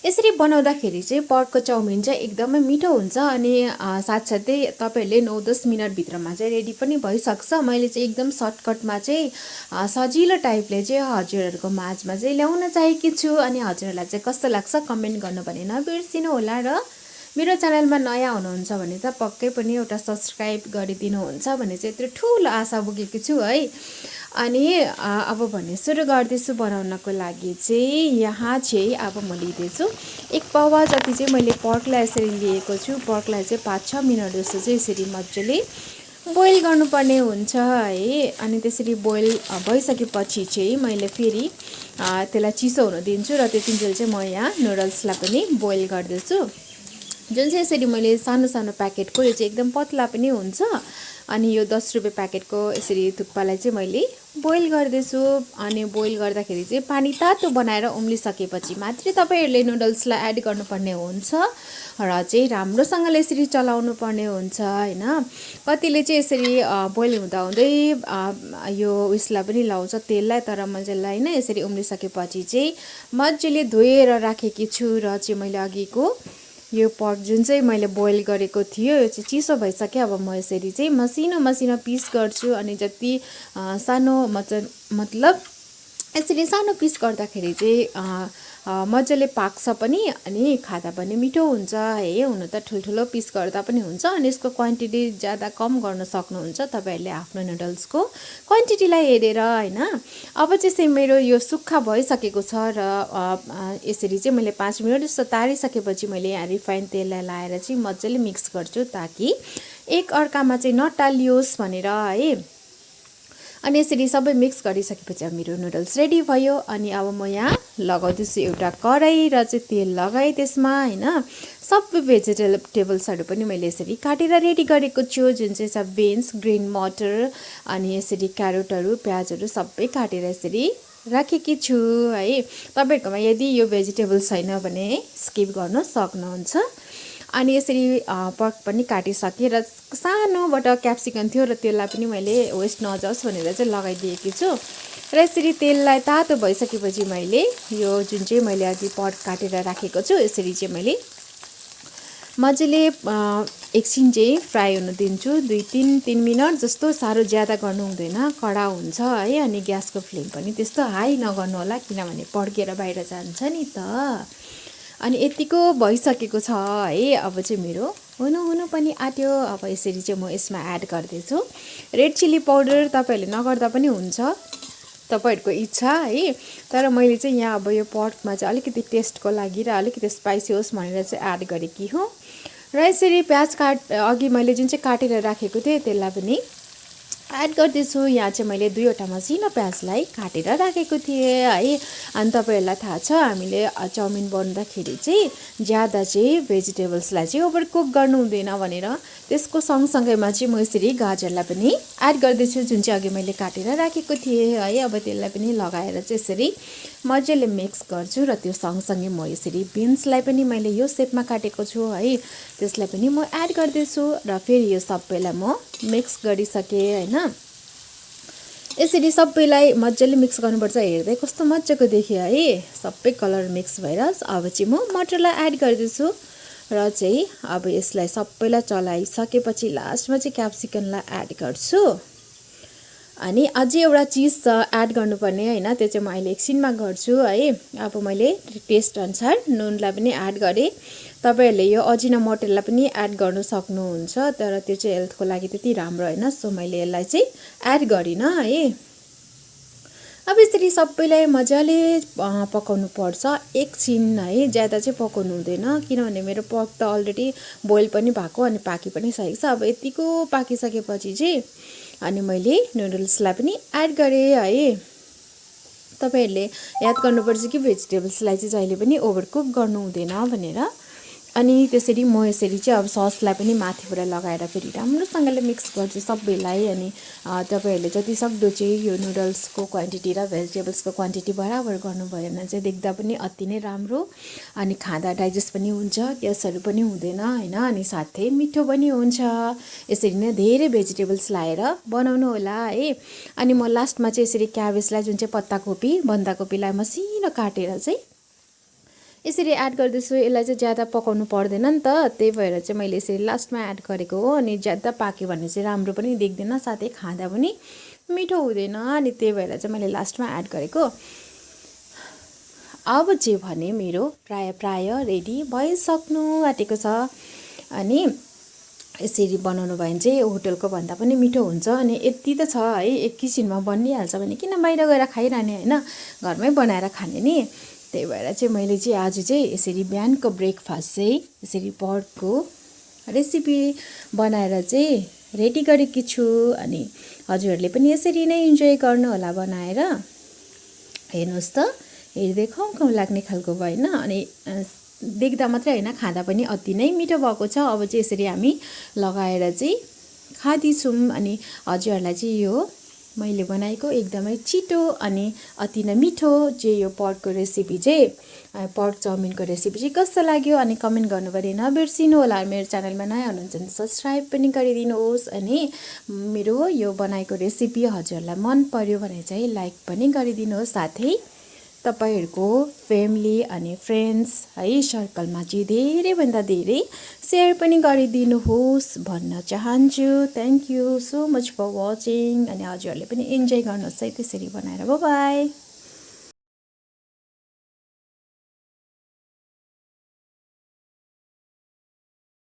यसरी बनाउँदाखेरि चाहिँ पर्कको चाउमिन चाहिँ एकदमै मिठो हुन्छ अनि साथसाथै तपाईँहरूले 9-10 मिनटभित्रमा चाहिँ रेडी पनि भइसक्छ। मैले चाहिँ एकदम सर्टकटमा चाहिँ सजिलो टाइपले चाहिँ हजुरहरूको माझमा चाहिँ ल्याउन चाहेकी छु। अनि हजुरहरूलाई चाहिँ कस्तो लाग्छ कमेन्ट गर्नु भने नबिर्सिनु होला र मेरो च्यानलमा नयाँ हुनुहुन्छ भने त पक्कै पनि एउटा सब्स्क्राइब गरिदिनुहुन्छ भने चाहिँ यत्रो ठुलो आशा बोकेको छु है। अनि अब भने सुरु गर्दैछु बनाउनको लागि चाहिँ यहाँ चाहिँ अब म लिँदैछु 1 पावा जति चाहिँ मैले पर्कलाई यसरी लिएको छु। पर्कलाई चाहिँ 5-6 मिनट जस्तो चाहिँ यसरी मजाले बोइल गर्नुपर्ने हुन्छ है। अनि त्यसरी बोइल भइसकेपछि चाहिँ मैले फेरि त्यसलाई चिसो हुन दिन्छु र त्यतिन्जेल चाहिँ म यहाँ नुडल्सलाई पनि बोइल गर्दैछु। जुन चाहिँ यसरी मैले सानो सानो प्याकेटको यो चाहिँ एकदम पतला पनि हुन्छ। अनि यो 10 रुपियाँ प्याकेटको यसरी थुक्पालाई चाहिँ मैले बोइल गर्दैछु। अनि बोइल गर्दाखेरि चाहिँ पानी तातो बनाएर उम्लिसकेपछि मात्रै तपाईँहरूले नुडल्सलाई एड गर्नुपर्ने हुन्छ र चाहिँ राम्रोसँगले यसरी चलाउनु पर्ने हुन्छ हैन। कतिले चाहिँ यसरी बोइल हुँदाहुँदै यो उयसलाई पनि लाउँछ तेललाई, तर मजालाई हैन यसरी उम्लिसकेपछि चाहिँ मजाले धोएर राखेकी छु। र चाहिँ मैले अघिको यो पर्क जुन चाहिँ मैले बोइल गरेको थियो यो चाहिँ चिसो भइसक्यो। अब म यसरी चाहिँ मसिनो मसिनो पिस गर्छु। अनि जति सानो मतलब यसरी सानो पिस गर्दाखेरि चाहिँ मजाले पाक्छ पनि अनि खाँदा पनि मिठो हुन्छ है। हुन त ठुल्ठुलो पिस गर्दा पनि हुन्छ अनि यसको क्वान्टिटी ज्यादा कम गर्न सक्नुहुन्छ तपाईँहरूले आफ्नो नुडल्सको क्वान्टिटीलाई हेरेर हैन। अब चाहिँ मेरो यो सुक्खा भइसकेको छ र यसरी चाहिँ मैले 5 मिनट जस्तो तारिसकेपछि मैले यहाँ रिफाइन तेललाई लाएर चाहिँ मजाले मिक्स गर्छु ताकि एक अर्कामा चाहिँ नटालियोस् भनेर है। अनि यसरी सबै मिक्स गरिसकेपछि अब मेरो नुडल्स रेडी भयो। अनि अब म यहाँ लगाउँदैछु एउटा कराई र चाहिँ तेल लगाएँ त्यसमा हैन। सबै भेजिटेबल्सहरू पनि मैले यसरी काटेर रेडी गरेको छु। जुन चाहिँ छ बिन्स, ग्रिन मटर अनि यसरी क्यारोटहरू, प्याजहरू सबै काटेर यसरी राखेकी छु है। तपाईहरुकोमा यदि यो भेजिटेबल्स छैन भने स्किप गर्न सक्नुहुन्छ। अनि यसरी पर्क पनि काटिसकेँ र सानोबाट क्याप्सिकम थियो र त्यसलाई पनि मैले वेस्ट नजाओस् भनेर चाहिँ लगाइदिएकी छु। र यसरी तेललाई तातो भइसकेपछि मैले यो जुन चाहिँ मैले अघि पर्क काटेर राखेको छु यसरी चाहिँ मैले मजाले एकछिन चाहिँ फ्राई हुन दिन्छु। 2-3 मिनट जस्तो, साह्रो ज्यादा गर्नु हुँदैन, कडा हुन्छ है। अनि ग्यासको फ्लेम पनि त्यस्तो हाई नगर्नु होला किनभने पड्केर बाहिर जान्छ नि त। अनि यतिको भइसकेको छ है। अब चाहिँ मेरो हुनु पनि आट्यो। अब यसरी चाहिँ म यसमा एड गर्दैछु रेड चिली पाउडर। तपाईहरुले नगर्दा पनि हुन्छ, तपाईहरुको इच्छा है। तर मैले चाहिँ यहाँ अब यो पर्कमा चाहिँ अलिकति टेस्टको लागि र अलिकति स्पाइसी होस् भनेर चाहिँ एड गरेकी हुँ। र यसरी प्याज अघि मैले जुन चाहिँ काटेर राखेको थिएँ त्यसलाई पनि एड गर्दैछु। यहाँ चाहिँ मैले 2वटा मसिनो प्याजलाई काटेर राखेको थिएँ है। अनि तपाईहरुलाई थाहा छ हामीले चाउमिन बनाउँदाखेरि चाहिँ ज्यादा चाहिँ भेजिटेबल्सलाई चाहिँ ओभर कुक गर्नु हुँदैन भनेर। त्यसको सँगसँगैमा चाहिँ म यसरी गाजरलाई पनि एड गर्दैछु जुन चाहिँ अघि मैले काटेर राखेको थिएँ है। अब त्यसलाई पनि लगाएर चाहिँ यसरी मजाले मिक्स गर्छु र त्यो सँगसँगै म यसरी बिन्सलाई पनि मैले यो शेपमा काटेको छु है, त्यसलाई पनि म एड गर्दैछु। र फेरि यो सबैलाई म मिक्स गरिसकेँ हैन। यसरी सबैलाई मजाले मिक्स गर्नुपर्छ। हेर्दै कस्तो मजाको देखियो है, सबै कलर मिक्स भएर। अब चाहिँ म मटरलाई एड गर्दैछु र चाहिँ अब यसलाई सबैलाई चलाइसकेपछि लास्टमा चाहिँ क्याप्सिकमलाई एड गर्छु। अनि अझै एउटा चिज एड गर्नुपर्ने हैन, त्यो चाहिँ म अहिले एकछिनमा गर्छु है। अब मैले टेस्ट अनुसार नुनलाई पनि एड गरेँ। तपाईहरुले यो अजिनामोटोलाई पनि एड गर्न सक्नुहुन्छ, तर त्यो चाहिँ हेल्थको लागि त्यति राम्रो हैन, सो मैले यसलाई चाहिँ एड गरिन है। अब यसरी सबैलाई मजाले पकाउनु पर्छ एकछिन है, ज्यादा चाहिँ पकाउनु हुँदैन किनभने मेरो पर्क त अलरेडी बोइल पनि भएको अनि पाकी पनि सकेको छ। अब यतिको पाकिसकेपछि चाहिँ अनि मैले नुडल्सलाई पनि एड गरेँ है। तपाईहरुले याद गर्नुपर्छ कि भेजिटेबल्सलाई चाहिँ जहिले पनि ओभर कुक गर्नु हुँदैन भनेर। अनि त्यसरी म यसरी चाहिँ अब ससलाई पनि माथिबाट लगाएर फेरि राम्रोसँगले मिक्स गर्छु सबैलाई। अनि तपाईहरुले जति सक्दो चाहिँ यो नुडल्सको क्वान्टिटी र भेजिटेबल्सको क्वान्टिटी बराबर गर्नुभयो भने चाहिँ देख्दा पनि अति नै राम्रो अनि खाँदा डाइजेस्ट पनि हुन्छ, ग्यासहरू पनि हुँदैन हैन। अनि साथै मिठो पनि हुन्छ। यसरी नै धेरै भेजिटेबल्स लाएर बनाउनु होला है। अनि म लास्टमा चाहिँ यसरी क्याबेजलाई जुन चाहिँ पत्ताकोपी बन्दाकोपीलाई मसिनो काटेर चाहिँ यसरी एड गर्दैछु। यसलाई चाहिँ ज्यादा पकाउनु पर्दैन नि त, त्यही भएर चाहिँ मैले यसरी लास्टमा एड गरेको हो। अनि ज्यादा पाक्यो भने चाहिँ राम्रो पनि देख्दैन, साथै खाँदा पनि मिठो हुँदैन, अनि त्यही भएर चाहिँ मैले लास्टमा एड गरेको। अब चाहिँ भने मेरो प्राय रेडी भइसक्नु आँटेको छ। अनि यसरी बनाउनु भयो भने चाहिँ होटलको भन्दा पनि मिठो हुन्छ। अनि यति त छ है, एक किचनमा बनिहाल्छ भने किन बाहिर गएर खाइरहने होइन, घरमै बनाएर खाने नि। त्यही भएर चाहिँ मैले चाहिँ आज चाहिँ यसरी बिहानको ब्रेकफास्ट चाहिँ यसरी पर्कको रेसिपी बनाएर चाहिँ रेडी गरेकी छु। अनि हजुरहरूले पनि यसरी नै इन्जोय गर्नु होला बनाएर। हेर्नुहोस् त, हेर्दै खाउँ लाग्ने खालको भएन, अनि देख्दा मात्रै होइन खाँदा पनि अति नै मिठो भएको छ। अब चाहिँ यसरी हामी लगाएर चाहिँ खाँदैछौँ। अनि हजुरहरूलाई चाहिँ यो मैले बनाएको एकदमै छिटो अनि अति नै मिठो चाहिँ यो पर्कको रेसिपी चाहिँ, पर्क चाउमिनको रेसिपी चाहिँ कस्तो लाग्यो अनि कमेन्ट गर्नु पनि नबिर्सिनु होला। मेरो च्यानलमा नयाँ हुनुहुन्छ भने सब्सक्राइब पनि गरिदिनुहोस्। अनि मेरो यो बनाएको रेसिपी हजुरहरूलाई मन पर्यो भने चाहिँ लाइक पनि गरिदिनुहोस्। साथै तपाईहरूको फ्यामिली अनि फ्रेन्ड्स है सर्कलमा चाहिँ धेरैभन्दा धेरै सेयर पनि गरिदिनुहोस् भन्न चाहन्छु। Thank you so much for watching. अनि हजुरहरूले पनि इन्जोय गर्नुहोस् है त्यसरी बनाएर। Bye by.